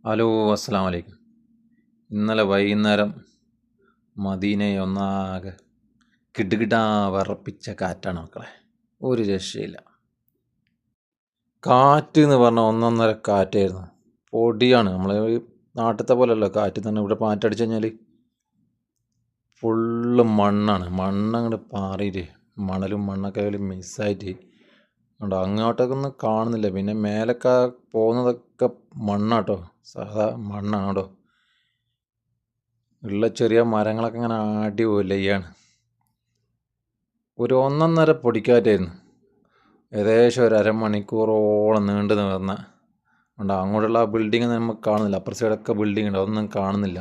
Hello, അസ്സലാമു അലൈക്കും. ഇന്നലെ വൈകുന്നേരം മദീനയെ ഒന്നാകെ കിടുകിടാ വിറപ്പിച്ച കാറ്റാണ് മക്കളെ. ഒരു രക്ഷയില്ല. കാറ്റ് എന്ന് പറഞ്ഞാൽ ഒന്നൊന്നര കാറ്റായിരുന്നു. പൊടിയാണ്. നമ്മളെ നാട്ടിലത്തെ പോലെയല്ല കാറ്റ് തന്നെ. ഇവിടെ മാറ്റടിച്ചു കഴിഞ്ഞാൽ ഫുള്ള് മണ്ണാണ്. മണ്ണങ്ങോട്ട് പാറിയിട്ട് മണലും മണ്ണൊക്കെ മിക്സായിട്ട് ഉണ്ട്. അങ്ങോട്ടേക്കൊന്നും കാണുന്നില്ല. പിന്നെ മേലൊക്കെ പോകുന്നതൊക്കെ മണ്ണാട്ടോ, സാധാ മണ്ണാണ് കേട്ടോ. ഉള്ള ചെറിയ മരങ്ങളൊക്കെ ഇങ്ങനെ ആടി ഒലയാണ്. ഒരു ഒന്നൊന്നര പൊടിക്കാറ്റായിരുന്നു. ഏകദേശം ഒരു അരമണിക്കൂറോളം നീണ്ടു നിവർന്ന ഉണ്ട്. അങ്ങോട്ടുള്ള ബിൽഡിങ് നമുക്ക് കാണുന്നില്ല. അപ്പുറ സൈഡൊക്കെ ബിൽഡിങ് ഉണ്ട്, അതൊന്നും കാണുന്നില്ല.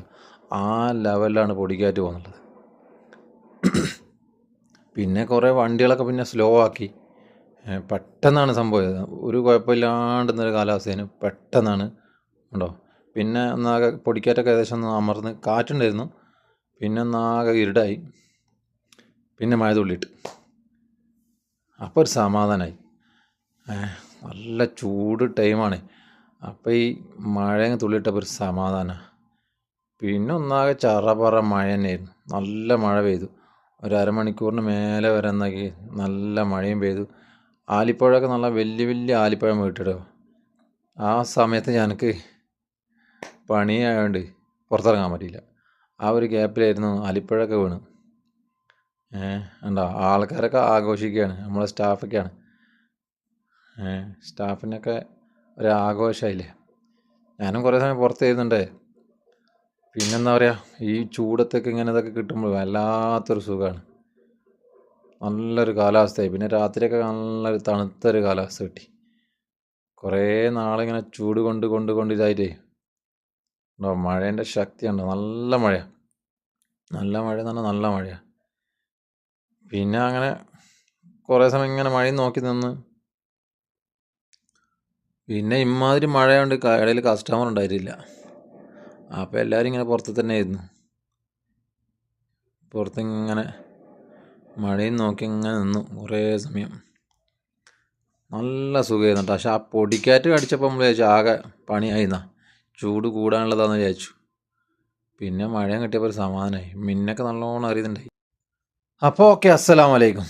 ആ ലെവലിലാണ് പൊടിക്കാറ്റ് പോകുന്നുള്ളത്. പിന്നെ കുറേ വണ്ടികളൊക്കെ പിന്നെ സ്ലോ ആക്കി. പെട്ടെന്നാണ് സംഭവം. ഒരു കുഴപ്പമില്ലാണ്ടെന്നൊരു കാലാവസ്ഥയാണ്. പെട്ടെന്നാണ് ഉണ്ടോ. പിന്നെ ഒന്നാകെ പൊടിക്കാറ്റൊക്കെ ഏകദേശം ഒന്ന് അമർന്ന് കാറ്റുണ്ടായിരുന്നു. പിന്നെ ഒന്നാകെ ഇരുടായി. പിന്നെ മഴ തുള്ളിയിട്ട് അപ്പോൾ ഒരു സമാധാനമായി. നല്ല ചൂട് ടൈമാണ്. അപ്പോൾ ഈ മഴ തുള്ളിയിട്ടപ്പോൾ ഒരു സമാധാനമാണ്. പിന്നെ ഒന്നാകെ ചറപറ മഴ തന്നെയായിരുന്നു. നല്ല മഴ പെയ്തു. ഒരു അരമണിക്കൂറിന് മേലെ വരെ എന്നാക്കി നല്ല മഴയും പെയ്തു. ആലിപ്പഴമൊക്കെ നല്ല വലിയ വലിയ ആലിപ്പഴം വീട്ടിടോ. ആ സമയത്ത് ഞങ്ങൾക്ക് പണിയായതുകൊണ്ട് പുറത്തിറങ്ങാൻ പറ്റിയില്ല. ആ ഒരു ഗ്യാപ്പിലായിരുന്നു ആലിപ്പഴമൊക്കെ വീണ്. ഉണ്ടോ, ആൾക്കാരൊക്കെ ആഘോഷിക്കുകയാണ്. നമ്മളെ സ്റ്റാഫൊക്കെയാണ്. സ്റ്റാഫിനൊക്കെ ഒരു ആഘോഷമായില്ലേ. ഞാനും കുറേ സമയം പുറത്ത് ചെയ്യുന്നുണ്ടേ. പിന്നെന്താ പറയുക, ഈ ചൂടത്തൊക്കെ ഇങ്ങനെ ഇതൊക്കെ കിട്ടുമ്പോൾ വല്ലാത്തൊരു സുഖമാണ്. നല്ലൊരു കാലാവസ്ഥയായി. പിന്നെ രാത്രിയൊക്കെ നല്ലൊരു തണുത്തൊരു കാലാവസ്ഥ കിട്ടി. കുറേ നാളിങ്ങനെ ചൂട് കൊണ്ട് ഇതായിട്ടേ ഉണ്ടോ, മഴേൻ്റെ ശക്തിയുണ്ടോ. നല്ല മഴയാണ്. നല്ല മഴ എന്ന് പറഞ്ഞാൽ നല്ല മഴയാണ്. പിന്നെ അങ്ങനെ കുറേ സമയം ഇങ്ങനെ മഴയും നോക്കി നിന്ന്. പിന്നെ ഇമാതിരി മഴയുണ്ട്, ഇടയിൽ കസ്റ്റമർ ഉണ്ടായിട്ടില്ല. അപ്പോൾ എല്ലാവരും ഇങ്ങനെ പുറത്ത് തന്നെ ആയിരുന്നു. പുറത്തിങ്ങനെ മഴയും നോക്കി ഇങ്ങനെ നിന്നു കുറേ സമയം. നല്ല സുഖമായിരുന്നു കേട്ടോ. പക്ഷെ ആ പൊടിക്കാറ്റ് അടിച്ചപ്പോൾ നമ്മൾ വിചാരിച്ചു ആകെ പണിയായിരുന്ന, ചൂട് കൂടാനുള്ളതാണെന്ന് വിചാരിച്ചു. പിന്നെ മഴയും കിട്ടിയപ്പോൾ ഒരു സമാധാനമായി. മിന്നൊക്കെ നല്ലോണം അറിയുന്നുണ്ടായി. അപ്പോൾ ഓക്കെ, അസ്സലാമു അലൈക്കും.